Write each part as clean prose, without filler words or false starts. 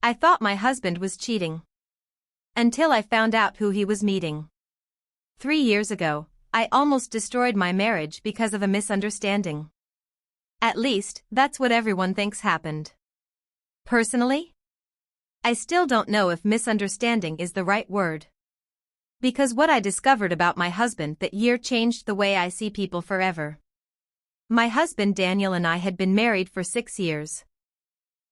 I thought my husband was cheating. Until I found out who he was meeting. 3 years ago, I almost destroyed my marriage because of a misunderstanding. At least, that's what everyone thinks happened. Personally, I still don't know if misunderstanding is the right word. Because what I discovered about my husband that year changed the way I see people forever. My husband Daniel and I had been married for 6 years.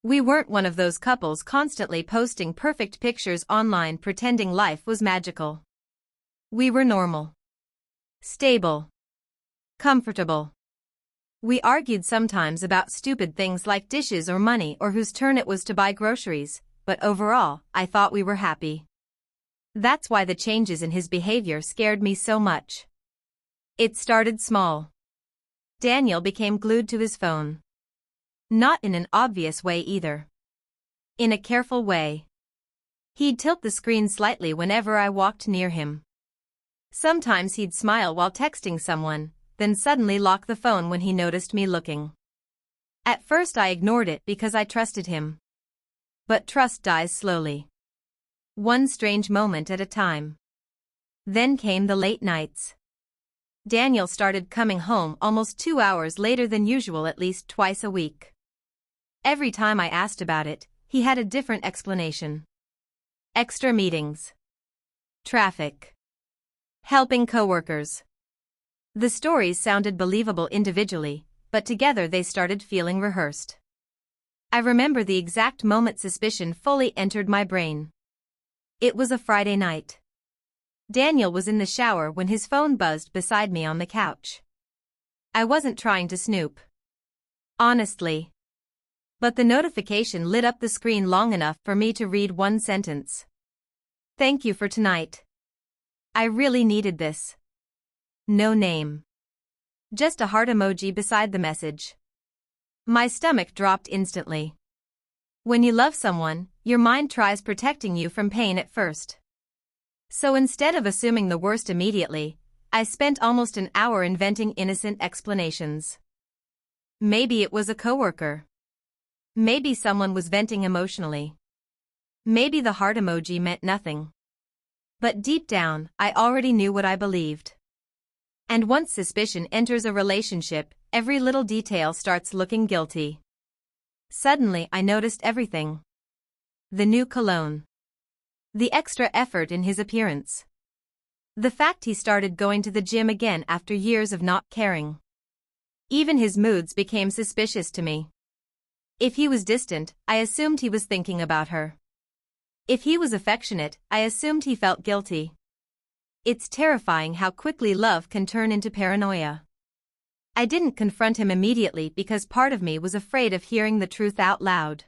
We weren't one of those couples constantly posting perfect pictures online pretending life was magical. We were normal. Stable. Comfortable. We argued sometimes about stupid things like dishes or money or whose turn it was to buy groceries, but overall, I thought we were happy. That's why the changes in his behavior scared me so much. It started small. Daniel became glued to his phone. Not in an obvious way either. In a careful way. He'd tilt the screen slightly whenever I walked near him. Sometimes he'd smile while texting someone, then suddenly lock the phone when he noticed me looking. At first I ignored it because I trusted him. But trust dies slowly. One strange moment at a time. Then came the late nights. Daniel started coming home almost 2 hours later than usual at least twice a week. Every time I asked about it, he had a different explanation. Extra meetings. Traffic. Helping coworkers. The stories sounded believable individually, but together they started feeling rehearsed. I remember the exact moment suspicion fully entered my brain. It was a Friday night. Daniel was in the shower when his phone buzzed beside me on the couch. I wasn't trying to snoop. Honestly. But the notification lit up the screen long enough for me to read one sentence. Thank you for tonight. I really needed this. No name. Just a heart emoji beside the message. My stomach dropped instantly. When you love someone, your mind tries protecting you from pain at first. So instead of assuming the worst immediately, I spent almost an hour inventing innocent explanations. Maybe it was a coworker. Maybe someone was venting emotionally. Maybe the heart emoji meant nothing. But deep down, I already knew what I believed. And once suspicion enters a relationship, every little detail starts looking guilty. Suddenly I noticed everything. The new cologne. The extra effort in his appearance. The fact he started going to the gym again after years of not caring. Even his moods became suspicious to me. If he was distant, I assumed he was thinking about her. If he was affectionate, I assumed he felt guilty. It's terrifying how quickly love can turn into paranoia. I didn't confront him immediately because part of me was afraid of hearing the truth out loud.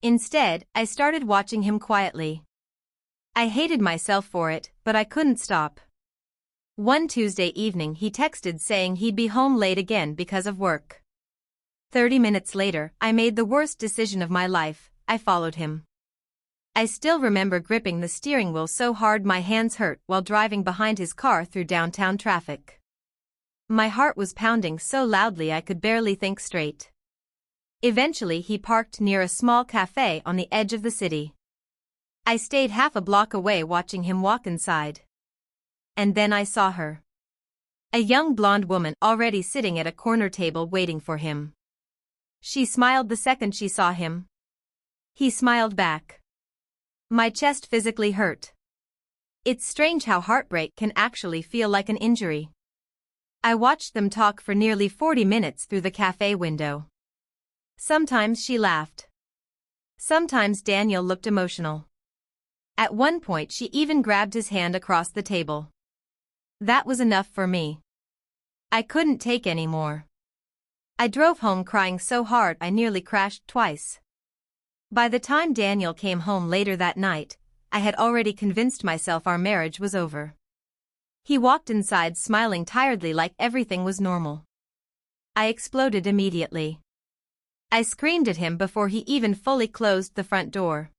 Instead, I started watching him quietly. I hated myself for it, but I couldn't stop. One Tuesday evening he texted saying he'd be home late again because of work. 30 minutes later, I made the worst decision of my life. I followed him. I still remember gripping the steering wheel so hard my hands hurt while driving behind his car through downtown traffic. My heart was pounding so loudly I could barely think straight. Eventually he parked near a small cafe on the edge of the city. I stayed half a block away watching him walk inside. And then I saw her. A young blonde woman already sitting at a corner table waiting for him. She smiled the second she saw him. He smiled back. My chest physically hurt. It's strange how heartbreak can actually feel like an injury. I watched them talk for nearly 40 minutes through the cafe window. Sometimes she laughed. Sometimes Daniel looked emotional. At one point she even grabbed his hand across the table. That was enough for me. I couldn't take any more. I drove home crying so hard I nearly crashed twice. By the time Daniel came home later that night, I had already convinced myself our marriage was over. He walked inside smiling tiredly like everything was normal. I exploded immediately. I screamed at him before he even fully closed the front door.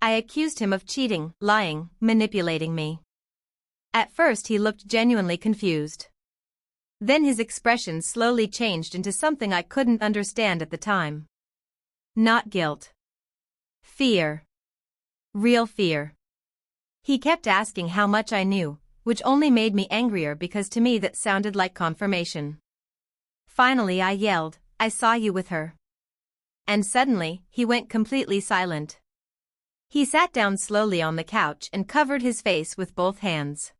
I accused him of cheating, lying, manipulating me. At first he looked genuinely confused. Then his expression slowly changed into something I couldn't understand at the time. Not guilt. Fear. Real fear. He kept asking how much I knew, which only made me angrier because to me that sounded like confirmation. Finally I yelled, "I saw you with her." And suddenly, he went completely silent. He sat down slowly on the couch and covered his face with both hands.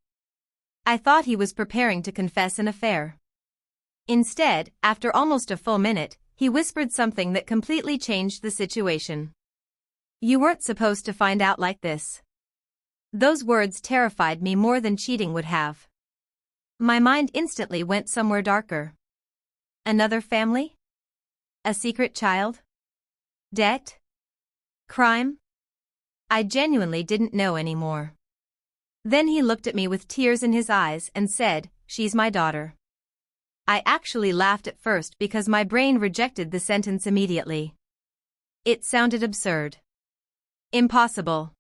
I thought he was preparing to confess an affair. Instead, after almost a full minute, he whispered something that completely changed the situation. "You weren't supposed to find out like this." Those words terrified me more than cheating would have. My mind instantly went somewhere darker. Another family? A secret child? Debt? Crime? I genuinely didn't know anymore. Then he looked at me with tears in his eyes and said, "She's my daughter." I actually laughed at first because my brain rejected the sentence immediately. It sounded absurd. Impossible.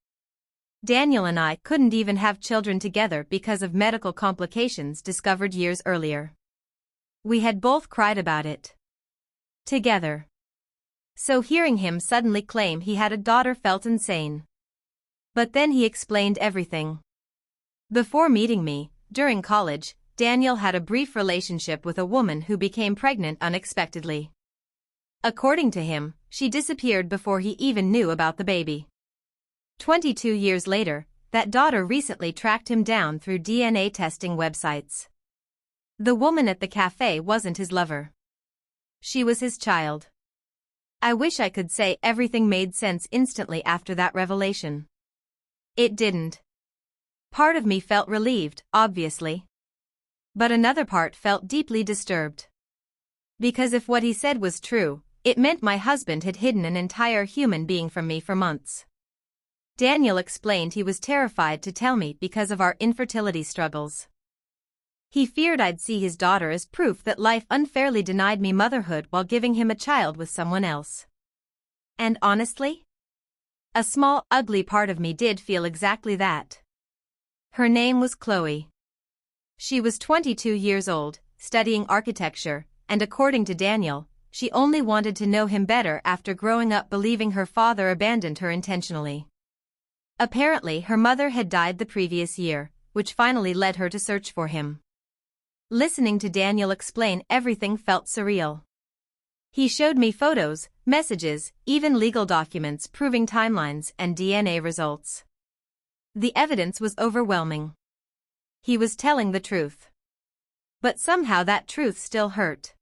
Daniel and I couldn't even have children together because of medical complications discovered years earlier. We had both cried about it. Together. So hearing him suddenly claim he had a daughter felt insane. But then he explained everything. Before meeting me, during college, Daniel had a brief relationship with a woman who became pregnant unexpectedly. According to him, she disappeared before he even knew about the baby. 22 years later, that daughter recently tracked him down through DNA testing websites. The woman at the cafe wasn't his lover. She was his child. I wish I could say everything made sense instantly after that revelation. It didn't. Part of me felt relieved, obviously. But another part felt deeply disturbed. Because if what he said was true, it meant my husband had hidden an entire human being from me for months. Daniel explained he was terrified to tell me because of our infertility struggles. He feared I'd see his daughter as proof that life unfairly denied me motherhood while giving him a child with someone else. And honestly, a small, ugly part of me did feel exactly that. Her name was Chloe. She was 22 years old, studying architecture, and according to Daniel, she only wanted to know him better after growing up believing her father abandoned her intentionally. Apparently, her mother had died the previous year, which finally led her to search for him. Listening to Daniel explain everything felt surreal. He showed me photos, messages, even legal documents proving timelines and DNA results. The evidence was overwhelming. He was telling the truth. But somehow that truth still hurt.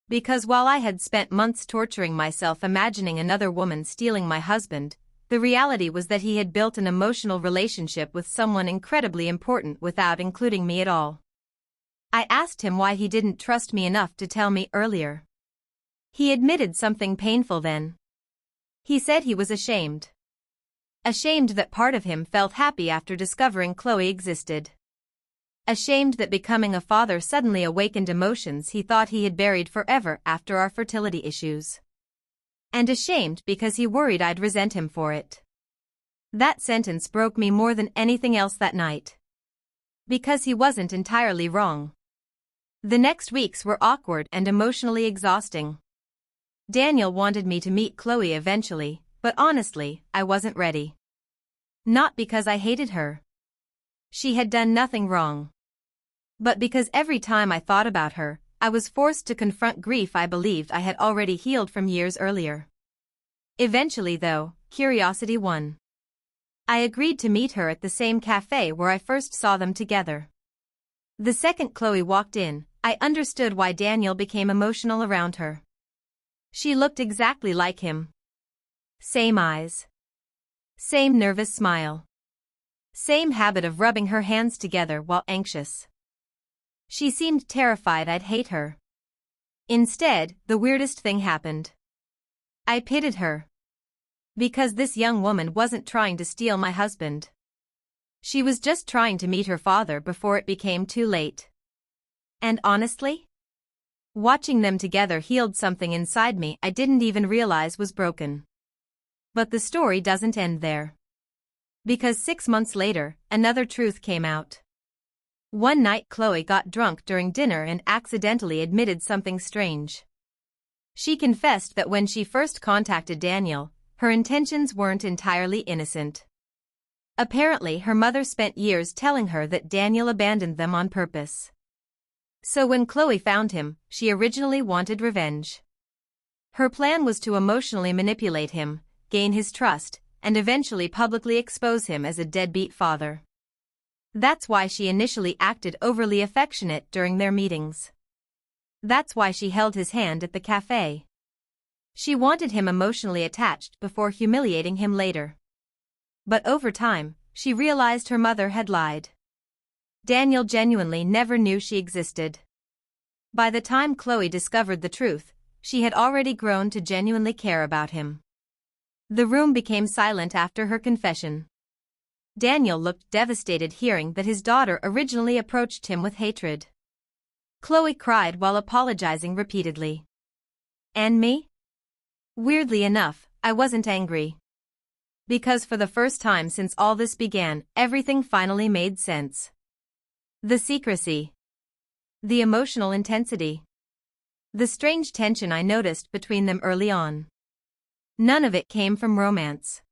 Because while I had spent months torturing myself imagining another woman stealing my husband, the reality was that he had built an emotional relationship with someone incredibly important without including me at all. I asked him why he didn't trust me enough to tell me earlier. He admitted something painful then. He said he was ashamed. Ashamed that part of him felt happy after discovering Chloe existed. Ashamed that becoming a father suddenly awakened emotions he thought he had buried forever after our fertility issues. And ashamed because he worried I'd resent him for it. That sentence broke me more than anything else that night. Because he wasn't entirely wrong. The next weeks were awkward and emotionally exhausting. Daniel wanted me to meet Chloe eventually, but honestly, I wasn't ready. Not because I hated her. She had done nothing wrong. But because every time I thought about her, I was forced to confront grief I believed I had already healed from years earlier. Eventually though, curiosity won. I agreed to meet her at the same cafe where I first saw them together. The second Chloe walked in, I understood why Daniel became emotional around her. She looked exactly like him. Same eyes. Same nervous smile. Same habit of rubbing her hands together while anxious. She seemed terrified I'd hate her. Instead, the weirdest thing happened. I pitied her. Because this young woman wasn't trying to steal my husband. She was just trying to meet her father before it became too late. And honestly, watching them together healed something inside me I didn't even realize was broken. But the story doesn't end there. Because 6 months later, another truth came out. One night Chloe got drunk during dinner and accidentally admitted something strange. She confessed that when she first contacted Daniel, her intentions weren't entirely innocent. Apparently, her mother spent years telling her that Daniel abandoned them on purpose. So when Chloe found him, she originally wanted revenge. Her plan was to emotionally manipulate him, gain his trust, and eventually publicly expose him as a deadbeat father. That's why she initially acted overly affectionate during their meetings. That's why she held his hand at the cafe. She wanted him emotionally attached before humiliating him later. But over time, she realized her mother had lied. Daniel genuinely never knew she existed. By the time Chloe discovered the truth, she had already grown to genuinely care about him. The room became silent after her confession. Daniel looked devastated hearing that his daughter originally approached him with hatred. Chloe cried while apologizing repeatedly. And me? Weirdly enough, I wasn't angry. Because for the first time since all this began, everything finally made sense. The secrecy. The emotional intensity. The strange tension I noticed between them early on. None of it came from romance.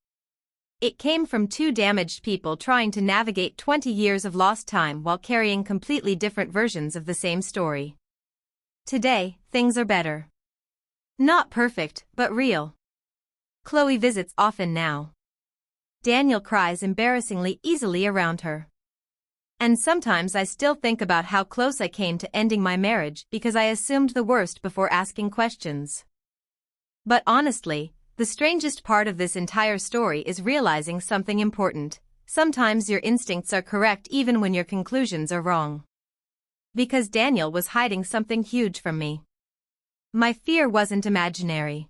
It came from two damaged people trying to navigate 20 years of lost time while carrying completely different versions of the same story. Today, things are better. Not perfect, but real. Chloe visits often now. Daniel cries embarrassingly easily around her. And sometimes I still think about how close I came to ending my marriage because I assumed the worst before asking questions. But honestly, the strangest part of this entire story is realizing something important. Sometimes your instincts are correct even when your conclusions are wrong. Because Daniel was hiding something huge from me. My fear wasn't imaginary.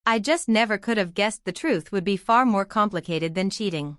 I just never could have guessed the truth would be far more complicated than cheating.